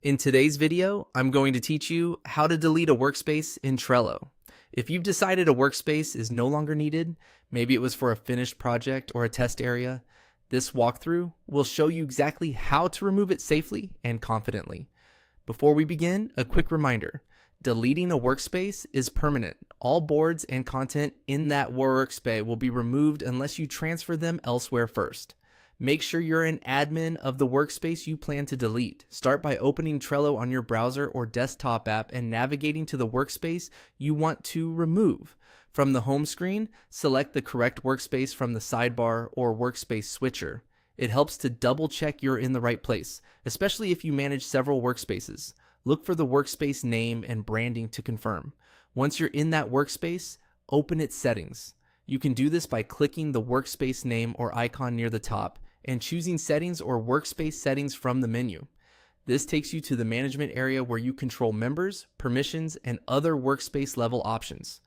In today's video, I'm going to teach you how to delete a workspace in Trello. If you've decided a workspace is no longer needed, maybe it was for a finished project or a test area, this walkthrough will show you exactly how to remove it safely and confidently. Before we begin, a quick reminder. Deleting a workspace is permanent. All boards and content in that workspace will be removed unless you transfer them elsewhere first. Make sure you're an admin of the workspace you plan to delete. Start by opening Trello on your browser or desktop app and navigating to the workspace you want to remove. From the home screen, select the correct workspace from the sidebar or workspace switcher. It helps to double check you're in the right place, especially if you manage several workspaces. Look for the workspace name and branding to confirm. Once you're in that workspace, open its settings. You can do this by clicking the workspace name or icon near the top and choosing settings or workspace settings from the menu. This takes you to the management area where you control members, permissions, and other workspace level options.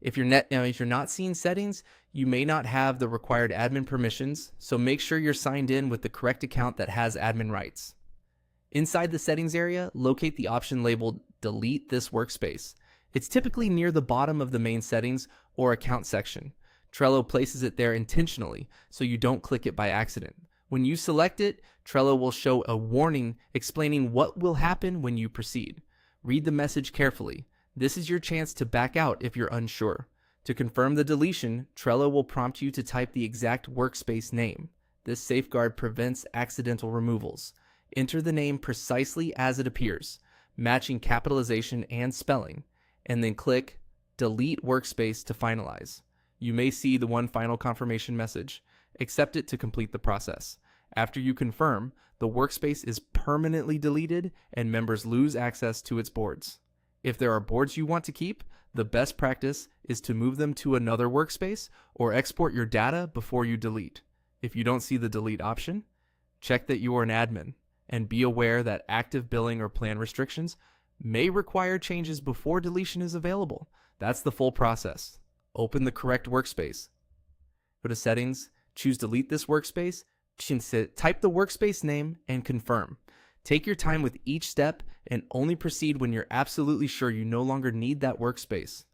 If you're not seeing settings, you may not have the required admin permissions, so make sure you're signed in with the correct account that has admin rights. Inside the settings area, locate the option labeled Delete this workspace. It's typically near the bottom of the main settings or account section. Trello places it there intentionally, so you don't click it by accident. When you select it, Trello will show a warning explaining what will happen when you proceed. Read the message carefully. This is your chance to back out if you're unsure. To confirm the deletion, Trello will prompt you to type the exact workspace name. This safeguard prevents accidental removals. Enter the name precisely as it appears, matching capitalization and spelling, and then click Delete Workspace to finalize. You may see the one final confirmation message. Accept it to complete the process. After you confirm, the workspace is permanently deleted and members lose access to its boards. If there are boards you want to keep, the best practice is to move them to another workspace or export your data before you delete. If you don't see the delete option, check that you are an admin and be aware that active billing or plan restrictions may require changes before deletion is available. That's the full process. Open the correct workspace. Go to Settings, choose Delete this workspace, type the workspace name, and confirm. Take your time with each step and only proceed when you're absolutely sure you no longer need that workspace.